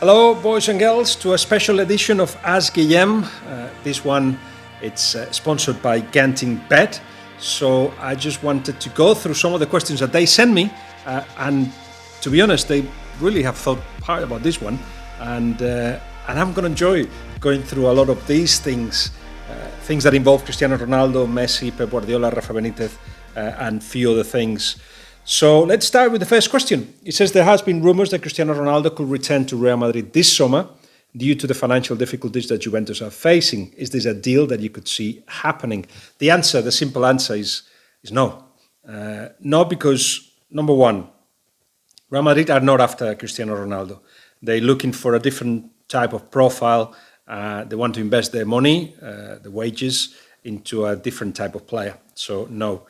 Hello, boys and girls, to a special edition of Ask Guillem. This one, it's sponsored by Genting Bet. So I just wanted to go through some of the questions that they sent me. And to be honest, they really have thought hard about this one. And I'm going to enjoy going through a lot of these things, things that involve Cristiano Ronaldo, Messi, Pep Guardiola, Rafa Benitez, and few other things. So let's start with the first question. It says there has been rumors that Cristiano Ronaldo could return to Real Madrid this summer due to the financial difficulties that Juventus are facing. Is this a deal that you could see happening? The simple answer is no. No, because number one, Real Madrid are not after Cristiano Ronaldo. They're looking for a different type of profile. They want to invest their money, the wages, into a different type of player. So no.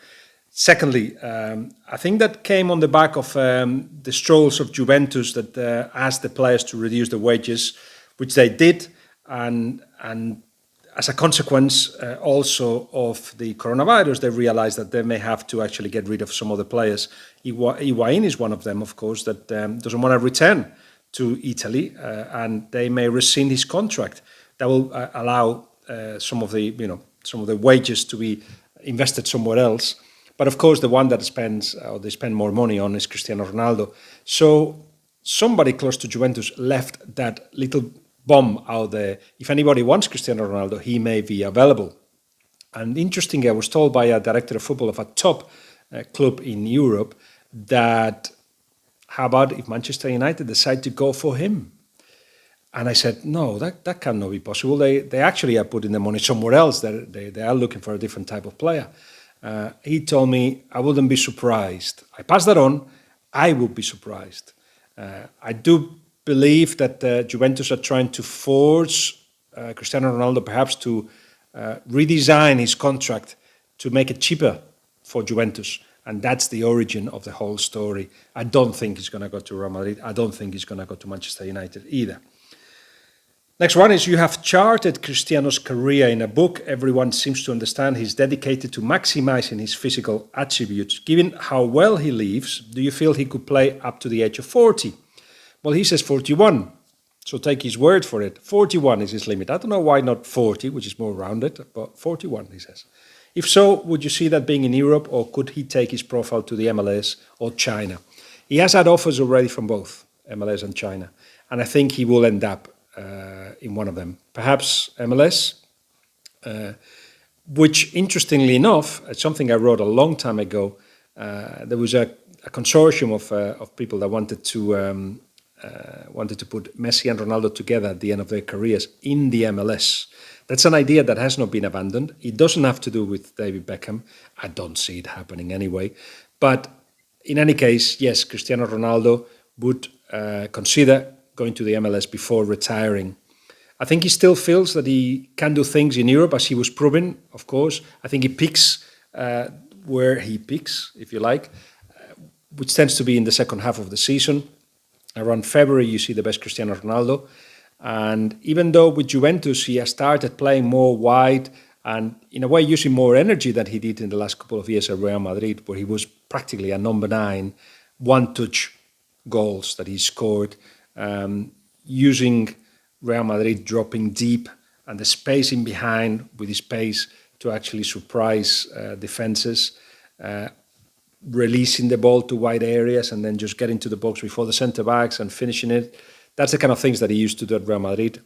Secondly, I think that came on the back of the struggles of Juventus that asked the players to reduce the wages, which they did, and as a consequence also of the coronavirus, they realized that they may have to actually get rid of some of the players. Higuain is one of them, of course, that doesn't want to return to Italy, and they may rescind his contract. That will allow some of the wages to be invested somewhere else. But of course, the one that they spend more money on is Cristiano Ronaldo. So somebody close to Juventus left that little bomb out there. If anybody wants Cristiano Ronaldo, he may be available. And interestingly, I was told by a director of football of a top club in Europe that, how about if Manchester United decide to go for him? And I said, no, that cannot be possible. They actually are putting the money somewhere else. They are looking for a different type of player. He told me, I wouldn't be surprised. I passed that on. I would be surprised. I do believe that Juventus are trying to force Cristiano Ronaldo perhaps to redesign his contract to make it cheaper for Juventus. And that's the origin of the whole story. I don't think he's going to go to Real Madrid. I don't think he's going to go to Manchester United either. Next one is, you have charted Cristiano's career in a book. Everyone seems to understand he's dedicated to maximizing his physical attributes. Given how well he lives, do you feel he could play up to the age of 40? Well, he says 41, so take his word for it. 41 is his limit. I don't know why not 40, which is more rounded, but 41, he says. If so, would you see that being in Europe, or could he take his profile to the MLS or China? He has had offers already from both MLS and China, and I think he will end up in one of them, perhaps MLS, which, interestingly enough, something I wrote a long time ago. There was a consortium of people that wanted to put Messi and Ronaldo together at the end of their careers in the MLS. That's an idea that has not been abandoned. It doesn't have to do with David Beckham. I don't see it happening anyway. But in any case, yes, Cristiano Ronaldo would consider going to the MLS before retiring. I think he still feels that he can do things in Europe, as he was proving, of course. I think he picks where he picks, if you like, which tends to be in the second half of the season. Around February, you see the best Cristiano Ronaldo. And even though with Juventus, he has started playing more wide and in a way using more energy than he did in the last couple of years at Real Madrid, where he was practically a number 9, one-touch goals that he scored, using Real Madrid dropping deep and the spacing behind with his pace to actually surprise defenses, releasing the ball to wide areas and then just getting to the box before the centre-backs and finishing it. That's the kind of things that he used to do at Real Madrid.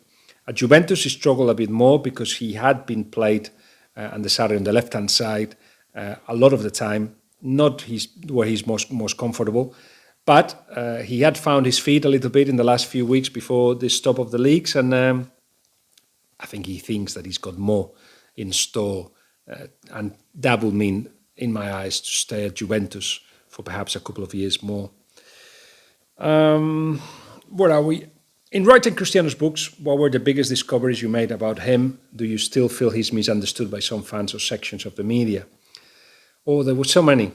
At Juventus, he struggled a bit more because he had been played on the left-hand side a lot of the time, not where he's most comfortable. But he had found his feet a little bit in the last few weeks before the stop of the leagues, and I think he thinks that he's got more in store, and that will mean, in my eyes, to stay at Juventus for perhaps a couple of years more. Where are we? In writing Cristiano's books, what were the biggest discoveries you made about him? Do you still feel he's misunderstood by some fans or sections of the media? Oh, there were so many.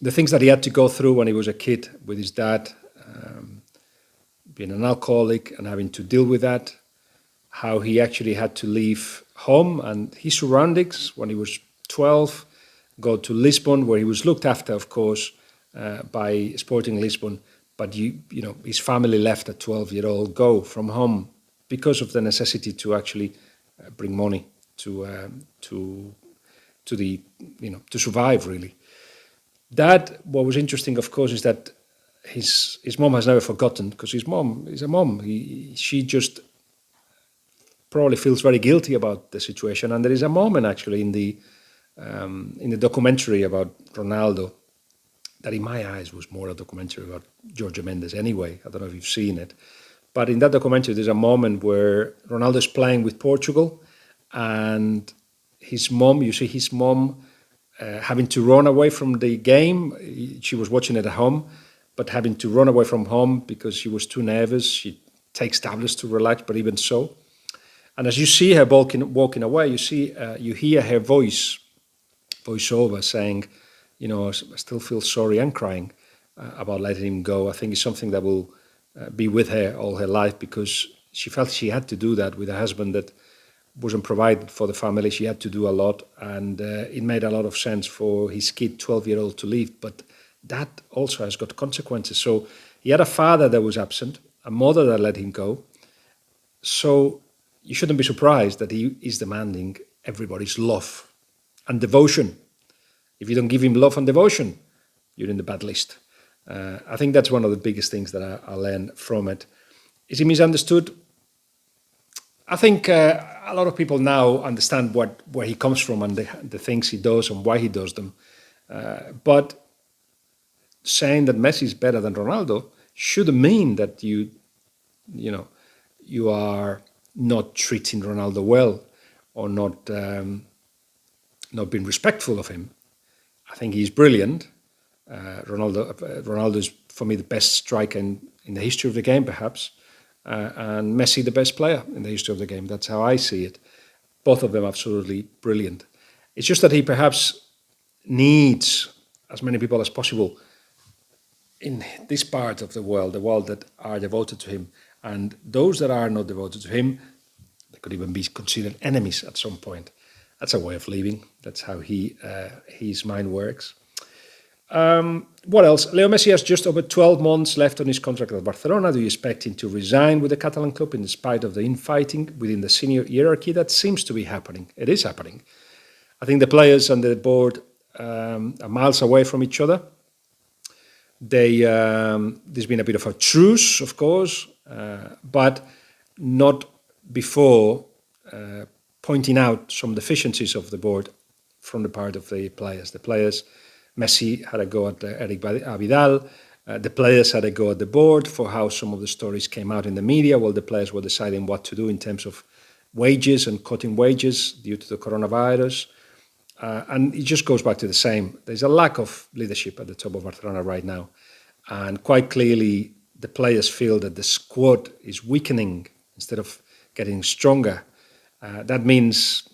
The things that he had to go through when he was a kid with his dad, being an alcoholic and having to deal with that, how he actually had to leave home and his surroundings when he was 12, go to Lisbon, where he was looked after, of course, by Sporting Lisbon, but his family left a 12-year-old go from home because of the necessity to actually bring money to the to survive, really. What was interesting, of course, is that his mom has never forgotten, because his mom is a mom. She just probably feels very guilty about the situation, and there is a moment actually in the documentary about Ronaldo that, in my eyes, was more a documentary about Jorge Mendes anyway. I don't know if you've seen it, but in that documentary, there's a moment where Ronaldo is playing with Portugal, and his mom, you see his mom having to run away from the game. She was watching it at home, but having to run away from home because she was too nervous. She takes tablets to relax, but even so. And as you see her walking away, you hear her voiceover saying, I still feel sorry, and crying about letting him go. I think it's something that will be with her all her life, because she felt she had to do that with a husband that wasn't provided for the family. She had to do a lot, and it made a lot of sense for his kid, 12-year-old, to leave. But that also has got consequences. So he had a father that was absent, a mother that let him go. So you shouldn't be surprised that he is demanding everybody's love and devotion. If you don't give him love and devotion, you're in the bad list. I think that's one of the biggest things that I learned from it. Is he misunderstood? I think a lot of people now understand where he comes from and the things he does and why he does them. But saying that Messi is better than Ronaldo shouldn't mean that you are not treating Ronaldo well, or not being respectful of him. I think he's brilliant. Ronaldo is, for me, the best striker in the history of the game, perhaps, and Messi the best player in the history of the game. That's how I see it. Both of them absolutely brilliant. It's just that he perhaps needs as many people as possible in this part of the world that are devoted to him. And those that are not devoted to him, they could even be considered enemies at some point. That's a way of living. That's how his mind works. What else? Leo Messi has just over 12 months left on his contract at Barcelona. Do you expect him to resign with the Catalan club in spite of the infighting within the senior hierarchy? That seems to be happening. It is happening. I think the players and the board are miles away from each other. There's been a bit of a truce, of course, but not before pointing out some deficiencies of the board from the part of the players. The players, Messi had a go at Eric Abidal. The players had a go at the board for how some of the stories came out in the media while the players were deciding what to do in terms of wages and cutting wages due to the coronavirus. And it just goes back to the same. There's a lack of leadership at the top of Barcelona right now. And quite clearly, the players feel that the squad is weakening instead of getting stronger. That means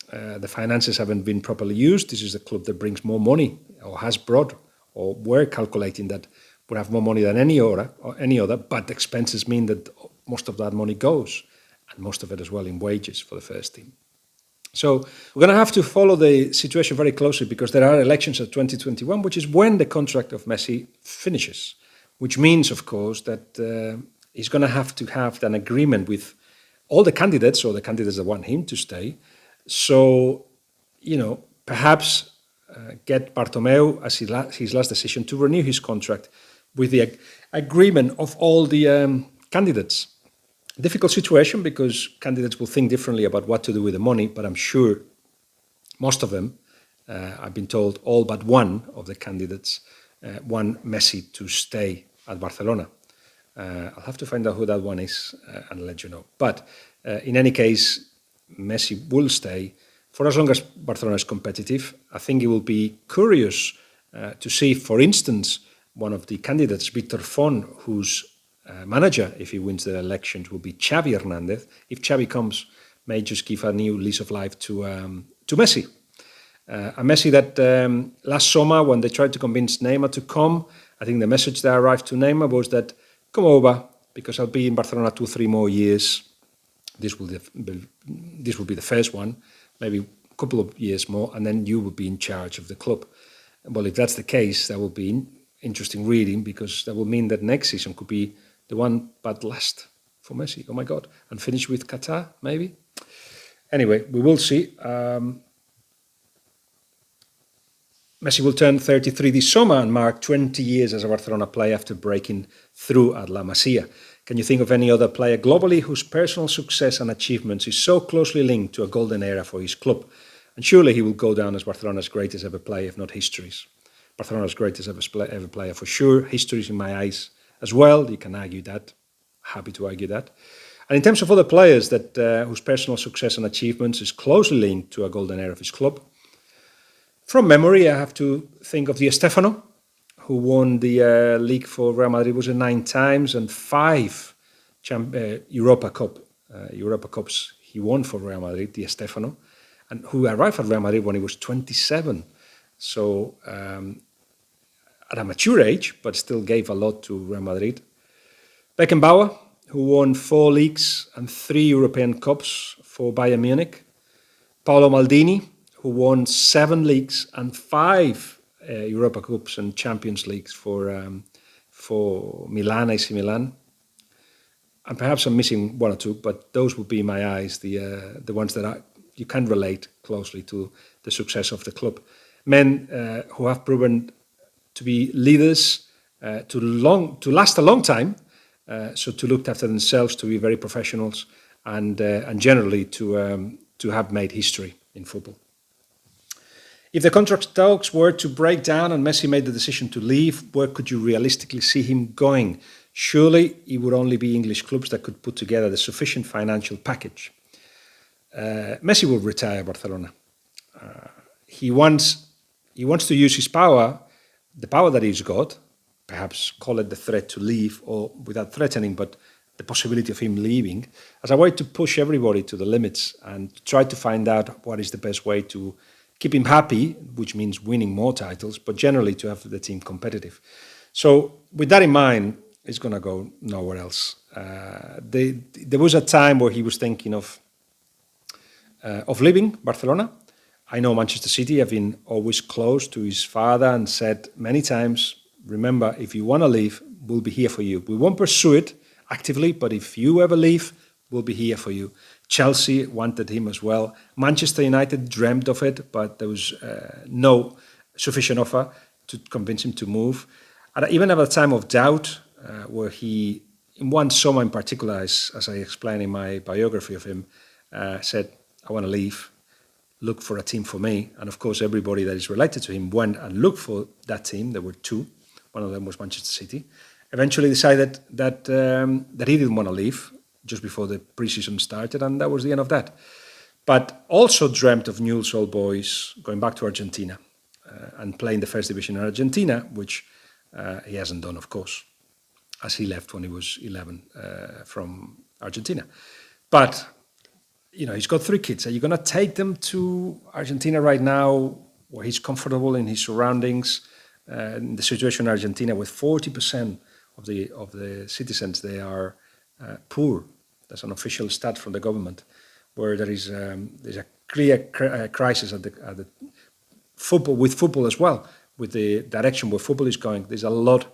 the finances haven't been properly used. This is a club that brings more money, or has brought, or we're calculating that would have more money than any other, but expenses mean that most of that money goes, and most of it as well in wages for the first team. So we're going to have to follow the situation very closely, because there are elections at 2021, which is when the contract of Messi finishes, which means, of course, that he's going to have an agreement with all the candidates, or the candidates that want him to stay. So, perhaps get Bartomeu as his last decision to renew his contract with the agreement of all the candidates. Difficult situation, because candidates will think differently about what to do with the money, but I'm sure most of them, I've been told all but one of the candidates want Messi to stay at Barcelona. I'll have to find out who that one is and let you know. But in any case, Messi will stay for as long as Barcelona is competitive. I think it will be curious to see, for instance, one of the candidates, Victor Font, whose manager, if he wins the elections, will be Xavi Hernandez. If Xavi comes, may just give a new lease of life to Messi. A Messi that last summer, when they tried to convince Neymar to come, I think the message that arrived to Neymar was that, come over, because I'll be in Barcelona 2-3 more years. This will be the first one, maybe a couple of years more, and then you will be in charge of the club. Well, if that's the case, that will be interesting reading, because that will mean that next season could be the one but last for Messi. Oh my God. And finish with Qatar, maybe? Anyway, we will see. Messi will turn 33 this summer and mark 20 years as a Barcelona player after breaking through at La Masia. Can you think of any other player globally whose personal success and achievements is so closely linked to a golden era for his club? And surely he will go down as Barcelona's greatest ever player, if not history's. Barcelona's greatest ever player for sure. History's in my eyes as well. You can argue that. Happy to argue that. And in terms of other players that whose personal success and achievements is closely linked to a golden era of his club, from memory, I have to think of Di Stéfano, who won the league for Real Madrid, was it 9 times, and 5 Europa Cups he won for Real Madrid, Di Stéfano, and who arrived at Real Madrid when he was 27. So at a mature age, but still gave a lot to Real Madrid. Beckenbauer, who won 4 leagues and 3 European Cups for Bayern Munich. Paolo Maldini, who won 7 leagues and 5 Europa Cups and Champions Leagues for Milan, AC Milan. And perhaps I'm missing 1 or 2, but those would be in my eyes the ones that you can relate closely to the success of the club. Men who have proven to be leaders, to last a long time, so to look after themselves, to be very professionals, and generally to have made history in football. If the contract talks were to break down and Messi made the decision to leave, where could you realistically see him going? Surely it would only be English clubs that could put together the sufficient financial package. Messi will retire Barcelona. He wants to use his power, the power that he's got, perhaps call it the threat to leave, or without threatening, but the possibility of him leaving, as a way to push everybody to the limits and try to find out what is the best way to keep him happy, which means winning more titles, but generally to have the team competitive. So with that in mind, he's going to go nowhere else. There was a time where he was thinking of leaving Barcelona. I know Manchester City have been always close to his father and said many times, remember, if you want to leave, we'll be here for you. We won't pursue it actively, but if you ever leave, we'll be here for you. Chelsea wanted him as well. Manchester United dreamed of it, but there was no sufficient offer to convince him to move. And even at a time of doubt, where he, in one summer in particular, as I explained in my biography of him, said, I want to leave, look for a team for me. And of course, everybody that is related to him went and looked for that team. There were 2. One of them was Manchester City. Eventually decided that he didn't want to leave just before the preseason started, and that was the end of that. But also dreamt of Newell's Old Boys going back to Argentina and playing the first division in Argentina, which he hasn't done, of course, as he left when he was 11 from Argentina. But, he's got 3 kids. Are you going to take them to Argentina right now, where he's comfortable in his surroundings? In the situation in Argentina, with 40% of the citizens, they are poor. That's an official stat from the government, where there's a clear crisis at the football, with football as well, with the direction where football is going. There's a lot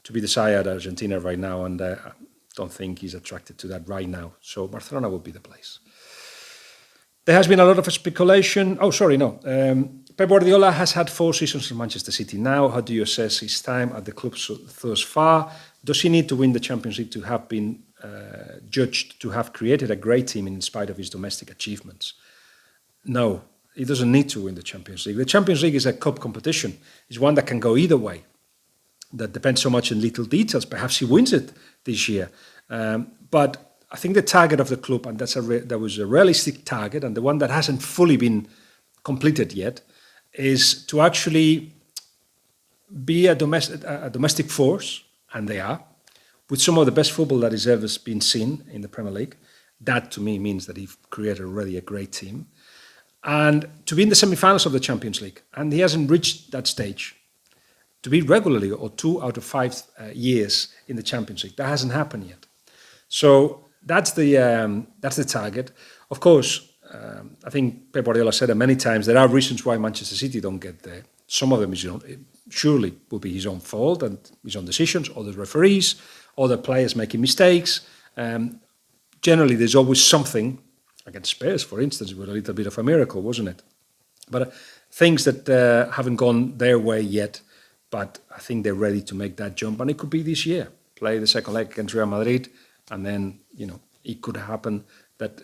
to be desired at Argentina right now, and I don't think he's attracted to that right now. So Barcelona will be the place. There has been a lot of speculation. Pep Guardiola has had 4 seasons in Manchester City now. How do you assess his time at the club thus far? Does he need to win the Champions League to have been judged to have created a great team in spite of his domestic achievements? No, he doesn't need to win the Champions League. The Champions League is a cup competition. It's one that can go either way. That depends so much on little details. Perhaps he wins it this year. But I think the target of the club, and that was a realistic target, and the one that hasn't fully been completed yet, is to actually be a domestic force, and they are, with some of the best football that has ever been seen in the Premier League. That, to me, means that he's created already a great team. And to be in the semi-finals of the Champions League, and he hasn't reached that stage. To be regularly, or 2 out of 5 years in the Champions League, that hasn't happened yet. So that's the target. Of course, I think Pep Guardiola said it many times, there are reasons why Manchester City don't get there. Some of them is surely will be his own fault and his own decisions, or the referees, or the players making mistakes. Generally, there's always something, against Spurs, for instance, with a little bit of a miracle, wasn't it? But things that haven't gone their way yet, but I think they're ready to make that jump, and it could be this year. Play the second leg against Real Madrid, and then, it could happen that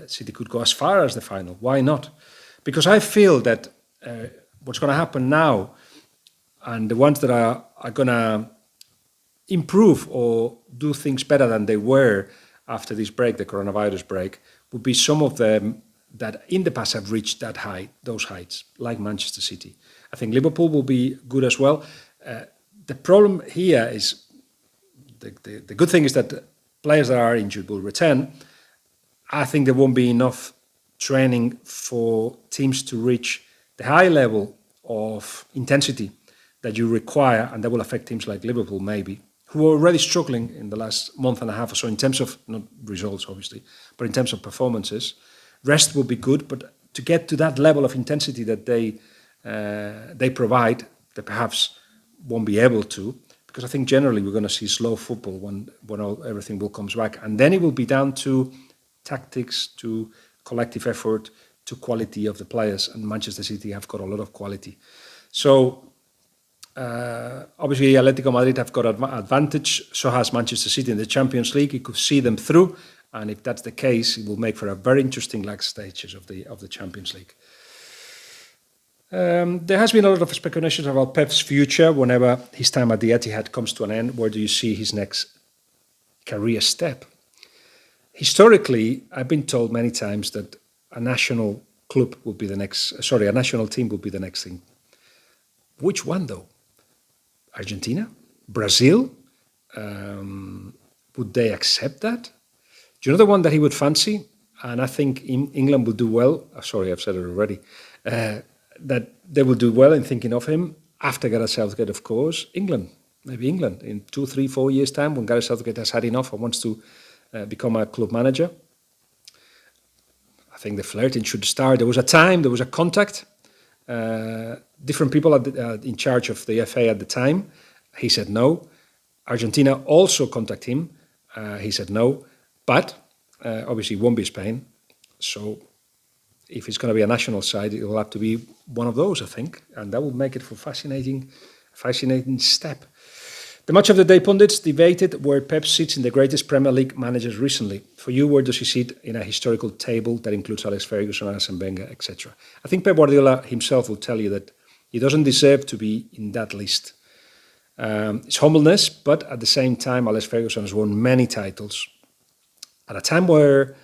City could go as far as the final. Why not? Because I feel that what's going to happen now, and the ones that are going to improve or do things better than they were after this break, the coronavirus break, would be some of them that in the past have reached those heights, like Manchester City. I think Liverpool will be good as well. The problem here is, the good thing is that players that are injured will return. I think there won't be enough training for teams to reach the high level of intensity that you require, and that will affect teams like Liverpool maybe, who are already struggling in the last month and a half or so in terms of, not results obviously, but in terms of performances. Rest will be good, but to get to that level of intensity that they provide, they perhaps won't be able to, because I think generally we're going to see slow football when everything will comes back, and then it will be down to tactics, to collective effort, to quality of the players, and Manchester City have got a lot of quality. So obviously Atletico Madrid have got an advantage, so has Manchester City in the Champions League. You could see them through, and if that's the case, it will make for a very interesting last stages of the Champions League. There has been a lot of speculations about Pep's future whenever his time at the Etihad comes to an end. Where do you see his next career step? Historically, I've been told many times that a national team will be the next thing. Which one though? Argentina? Brazil? Would they accept that? Do you know the one that he would fancy? And I think England will do well. Sorry, I've said it already. That they will do well in thinking of him after Gareth Southgate, of course. Maybe England in 2, 3, 4 years' time, when Gareth Southgate has had enough and wants to become a club manager. I think the flirting should start. There was a contact. Different people in charge of the FA at the time. He said no. Argentina also contacted him. He said no. But obviously it won't be Spain. So if it's going to be a national side, it will have to be one of those, I think. And that will make it for fascinating step. The Match of the Day pundits debated where Pep sits in the greatest Premier League managers recently. For you, where does he sit in a historical table that includes Alex Ferguson, Arsene Wenger, etc.? I think Pep Guardiola himself will tell you that he doesn't deserve to be in that list. It's humbleness, but at the same time, Alex Ferguson has won many titles at a time where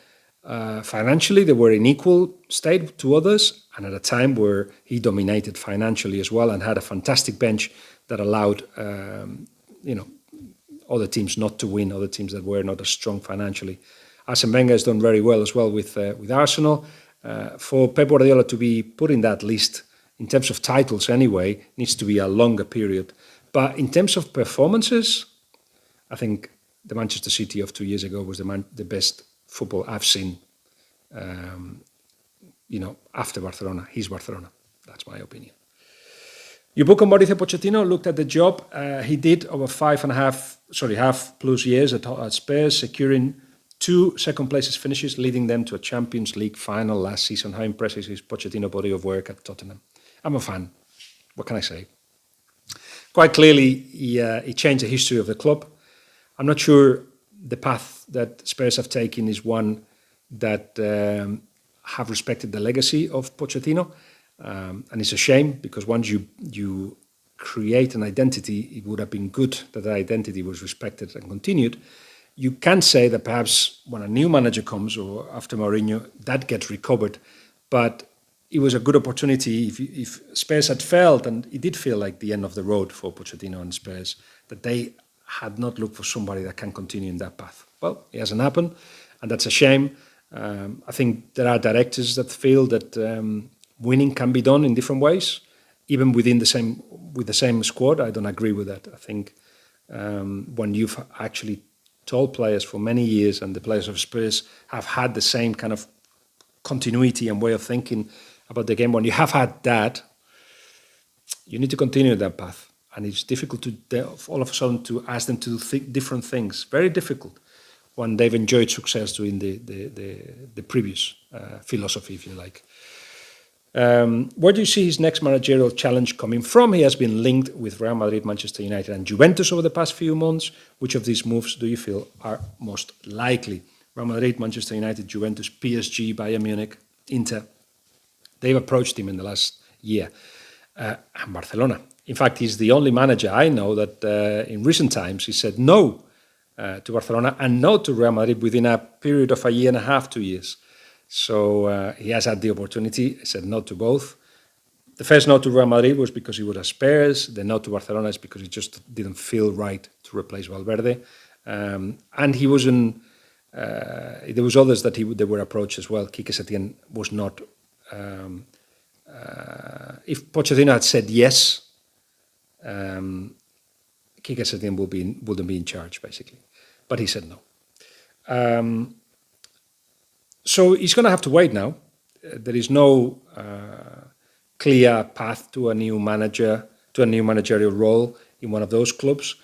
financially they were in equal state to others, and at a time where he dominated financially as well and had a fantastic bench that allowed other teams not to win, other teams that were not as strong financially. Arsene Wenger has done very well as well with Arsenal. For Pep Guardiola to be put in that list, in terms of titles anyway, needs to be a longer period. But in terms of performances, I think the Manchester City of 2 years ago was the best football I've seen, after Barcelona. He's Barcelona. That's my opinion. Your book on Mauricio Pochettino looked at the job he did over half plus years at Spurs, securing 2 second places finishes, leading them to a Champions League final last season. How impressive is Pochettino's body of work at Tottenham? I'm a fan. What can I say? Quite clearly, he changed the history of the club. I'm not sure the path that Spurs have taken is one that have respected the legacy of Pochettino. And it's a shame, because once you create an identity, it would have been good that the identity was respected and continued. You can say that perhaps when a new manager comes, or after Mourinho, that gets recovered. But it was a good opportunity if Spurs had failed, and it did feel like the end of the road for Pochettino and Spurs, that they had not looked for somebody that can continue in that path. Well, it hasn't happened, and that's a shame. I think there are directors that feel that winning can be done in different ways, even with the same squad. I don't agree with that. I think when you've actually told players for many years, and the players of Spurs have had the same kind of continuity and way of thinking about the game, when you have had that, you need to continue that path. And it's difficult to all of a sudden to ask them to do different things. Very difficult when they've enjoyed success doing the previous philosophy, if you like. Where do you see his next managerial challenge coming from? He has been linked with Real Madrid, Manchester United, and Juventus over the past few months. Which of these moves do you feel are most likely? Real Madrid, Manchester United, Juventus, PSG, Bayern Munich, Inter. They've approached him in the last year. And Barcelona. In fact, he's the only manager I know that in recent times he said no to Barcelona and no to Real Madrid within a period of a year and a half, 2 years. So he has had the opportunity. He said no to both. The first no to Real Madrid was because he was at Spurs. The no to Barcelona is because he just didn't feel right to replace Valverde. And he wasn't. There was others that they were approached as well. Quique Setién was not. If Pochettino had said yes, Quique Setién wouldn't be in charge, basically. But he said no. So he's going to have to wait now. There is no clear path to a new manager, to a new managerial role in one of those clubs.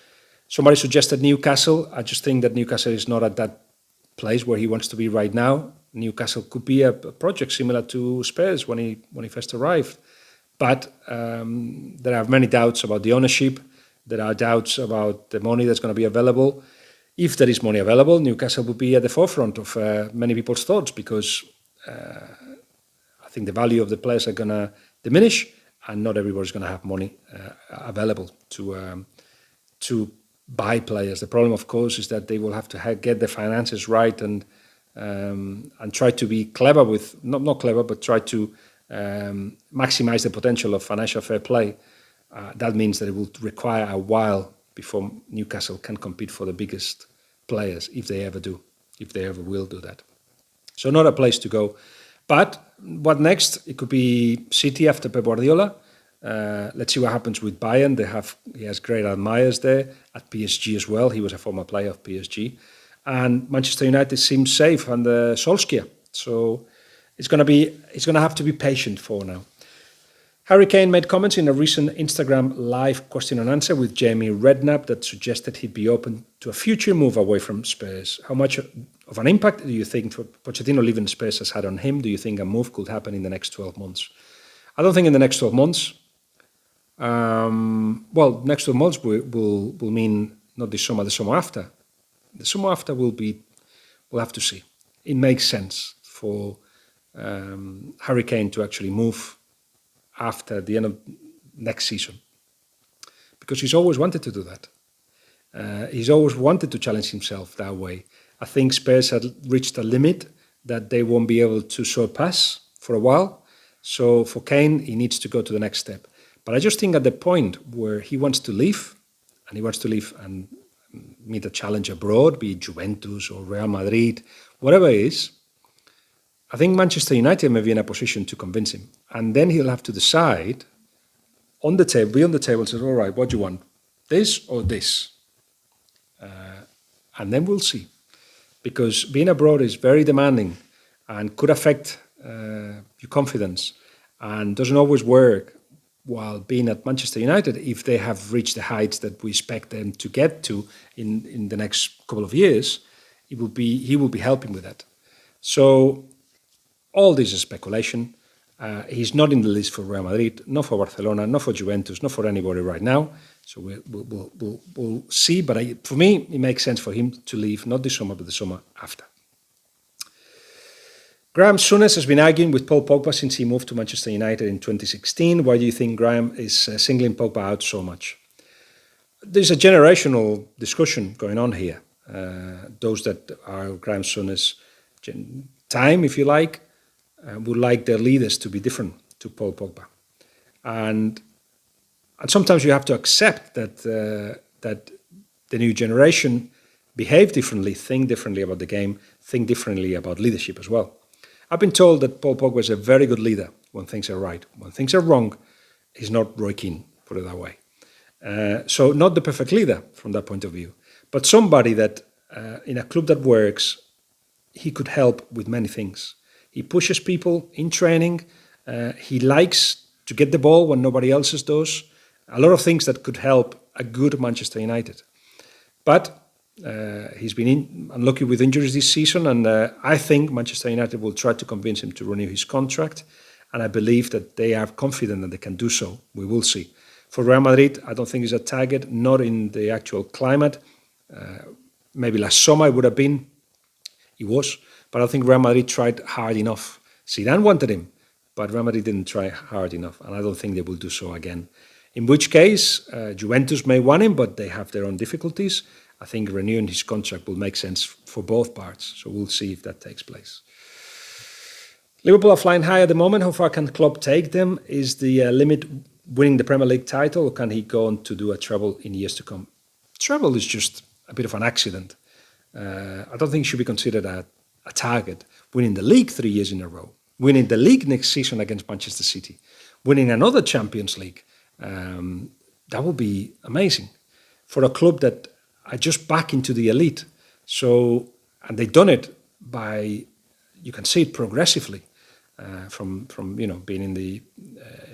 Somebody suggested Newcastle. I just think that Newcastle is not at that place where he wants to be right now. Newcastle could be a project similar to Spurs when he first arrived. But there are many doubts about the ownership. There are doubts about the money that's going to be available. If there is money available, Newcastle will be at the forefront of many people's thoughts because I think the value of the players are going to diminish and not everybody's going to have money available to buy players. The problem, of course, is that they will have to get the finances right and try to be clever with, not clever, but try to maximize the potential of financial fair play. That means that it will require a while before Newcastle can compete for the biggest players, if they ever do, if they ever will do that. So not a place to go. But what next? It could be City after Pep Guardiola. Let's see what happens with Bayern. He has great admirers there. At PSG as well. He was a former player of PSG. And Manchester United seems safe under Solskjaer. So it's going to have to be patient for now. Harry Kane made comments in a recent Instagram live question and answer with Jamie Redknapp that suggested he'd be open to a future move away from Spurs. How much of an impact do you think Pochettino leaving Spurs has had on him? Do you think a move could happen in the next 12 months? I don't think in the next 12 months. Next 12 months will mean not this summer, the summer after. The summer after we'll have to see. It makes sense for Harry Kane to actually move after the end of next season, because he's always wanted to do that. He's always wanted to challenge himself that way. I think Spurs had reached a limit that they won't be able to surpass for a while. So for Kane, he needs to go to the next step. But I just think at the point where he wants to leave, and he wants to leave and meet a challenge abroad, be it Juventus or Real Madrid, whatever it is, I think Manchester United may be in a position to convince him. And then he'll have to decide be on the table and say, all right, what do you want? This or this? And then we'll see. Because being abroad is very demanding and could affect your confidence and doesn't always work while being at Manchester United if they have reached the heights that we expect them to get to in the next couple of years. He will be helping with that. So all this is speculation. He's not in the list for Real Madrid, not for Barcelona, not for Juventus, not for anybody right now. So we'll see. But for me, it makes sense for him to leave, not this summer, but the summer after. Graham Souness has been arguing with Paul Pogba since he moved to Manchester United in 2016. Why do you think Graham is singling Pogba out so much? There's a generational discussion going on here. Those that are Graham Souness' time, if you like, would like their leaders to be different to Paul Pogba. And sometimes you have to accept that the new generation behave differently, think differently about the game, think differently about leadership as well. I've been told that Paul Pogba is a very good leader when things are right. When things are wrong, he's not Roy Keane, put it that way. So not the perfect leader from that point of view, but somebody that in a club that works, he could help with many things. He pushes people in training. He likes to get the ball when nobody else does. A lot of things that could help a good Manchester United. But he's been unlucky with injuries this season, and I think Manchester United will try to convince him to renew his contract, and I believe that they are confident that they can do so. We will see. For Real Madrid, I don't think he's a target, not in the actual climate. Maybe last summer it would have been, he was, but I think Real Madrid tried hard enough. Zidane wanted him, but Real Madrid didn't try hard enough, and I don't think they will do so again. In which case, Juventus may want him, but they have their own difficulties. I think renewing his contract will make sense for both parts, so we'll see if that takes place. Liverpool are flying high at the moment. How far can Klopp take them? Is the limit winning the Premier League title, or can he go on to do a treble in years to come? Treble is just a bit of an accident. I don't think it should be considered a target. Winning the league 3 years in a row, winning the league next season against Manchester City, winning another Champions League, that would be amazing for a club that are just back into the elite. So, and they've done it by, you can see it progressively, from being in the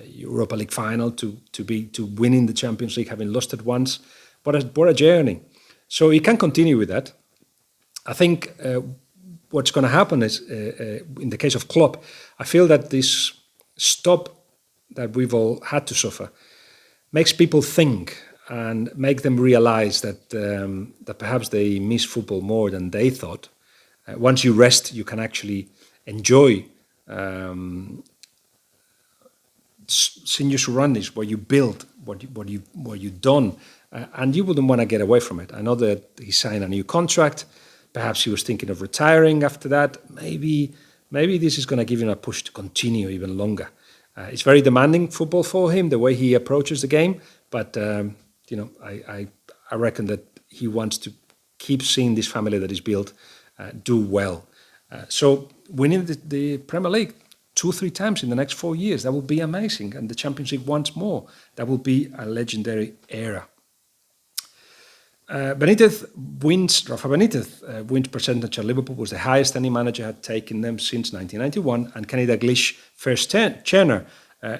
Europa League final to winning the Champions League, having lost it once. What a journey! So he can continue with that. I think what's going to happen is, in the case of Klopp, I feel that this stop that we've all had to suffer makes people think and make them realize that perhaps they miss football more than they thought. Once you rest, you can actually enjoy senior surroundings where you build what you've done, and you wouldn't want to get away from it. I know that he signed a new contract. Perhaps he was thinking of retiring after that. Maybe this is going to give him a push to continue even longer. It's very demanding football for him, the way he approaches the game. But I reckon that he wants to keep seeing this family that is built do well. So winning the Premier League 2-3 times in the next 4 years, that will be amazing. And the Champions League once more, that will be a legendary era. Rafa Benitez wins percentage at Liverpool was the highest any manager had taken them since 1991, and Kenny Dalglish first Turner,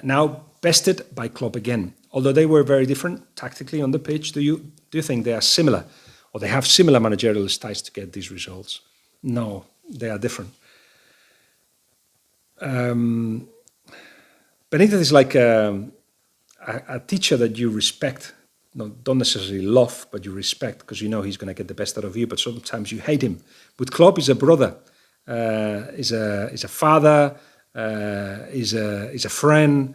now bested by Klopp again. Although they were very different tactically on the pitch, do you think they are similar, or they have similar managerial styles to get these results? No, they are different. Benitez is like a teacher that you respect. No, don't necessarily love, but you respect, because you know he's going to get the best out of you. But sometimes you hate him. With Klopp, he's a brother, he's a father, he's a friend.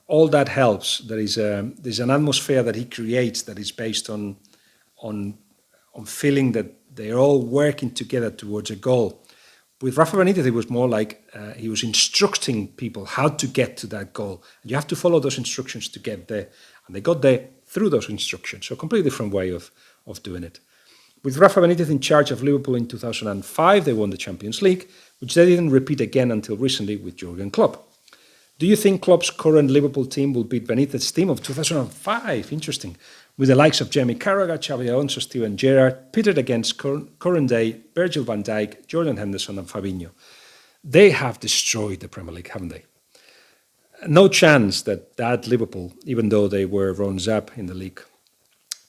All that helps. There's an atmosphere that he creates that is based on feeling that they're all working together towards a goal. With Rafa Benitez, it was more like he was instructing people how to get to that goal. You have to follow those instructions to get there, and they got there through those instructions. So a completely different way of doing it. With Rafa Benitez in charge of Liverpool in 2005, they won the Champions League, which they didn't repeat again until recently with Jurgen Klopp. Do you think Klopp's current Liverpool team will beat Benitez's team of 2005? Interesting. With the likes of Jamie Carragher, Xabi Alonso, Steven Gerrard, pitted against current day Virgil van Dijk, Jordan Henderson and Fabinho. They have destroyed the Premier League, haven't they? No chance that Liverpool, even though they were runners-up in the league,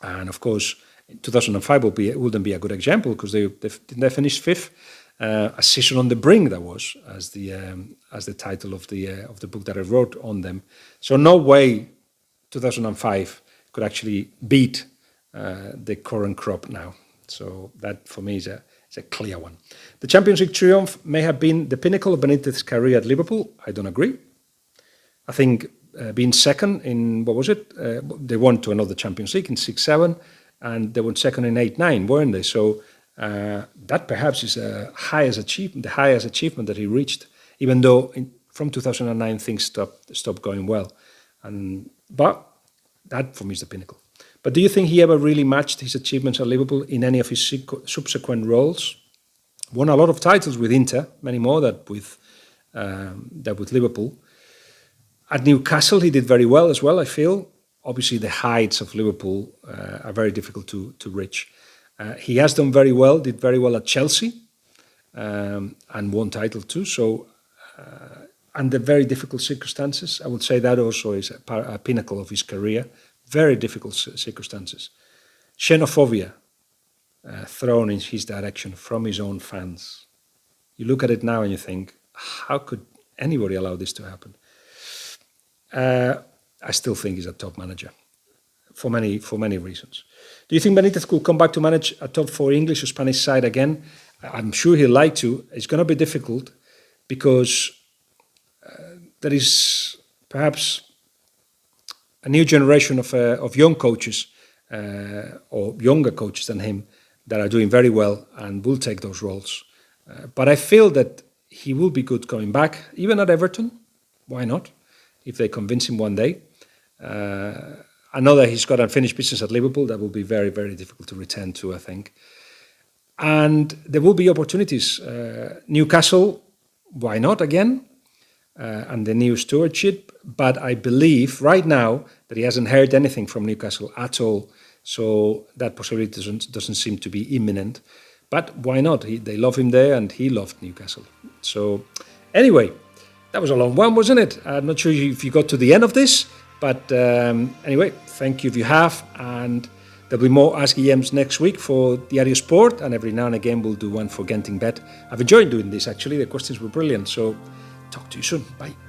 and of course 2005 wouldn't be a good example because they finished fifth, a season on the brink, that was as the title of the book that I wrote on them. So no way 2005 could actually beat the current crop now. So that for me is a clear one. The Champions League triumph may have been the pinnacle of Benitez's career at Liverpool. I don't agree. I think being second in, they won to another Champions League in 6-7, and they won second in 8-9, weren't they? So that perhaps is the highest achievement that he reached, even though from 2009 things stopped going well. But that for me is the pinnacle. But do you think he ever really matched his achievements at Liverpool in any of his subsequent roles? Won a lot of titles with Inter, many more than with Liverpool. At Newcastle, he did very well as well, I feel. Obviously, the heights of Liverpool are very difficult to reach. He has done very well, did very well at Chelsea, and won title too. So under very difficult circumstances. I would say that also is a pinnacle of his career. Very difficult circumstances. Xenophobia thrown in his direction from his own fans. You look at it now and you think, how could anybody allow this to happen? I still think he's a top manager for many reasons. Do you think Benitez could come back to manage a top 4 English or Spanish side again? I'm sure he'd like to. It's going to be difficult because there is perhaps a new generation of young coaches or younger coaches than him that are doing very well and will take those roles. But I feel that he will be good coming back, even at Everton. Why not? If they convince him one day. I know that he's got unfinished business at Liverpool. That will be very, very difficult to return to, I think. And there will be opportunities. Newcastle, why not again? And the new stewardship. But I believe right now that he hasn't heard anything from Newcastle at all. So that possibility doesn't seem to be imminent. But why not? They love him there and he loved Newcastle. So anyway, that was a long one, wasn't it? I'm not sure if you got to the end of this. But anyway, thank you if you have. And there'll be more Ask Guillems next week for Diario Sport. And every now and again, we'll do one for Genting Bet. I've enjoyed doing this, actually. The questions were brilliant. So talk to you soon. Bye.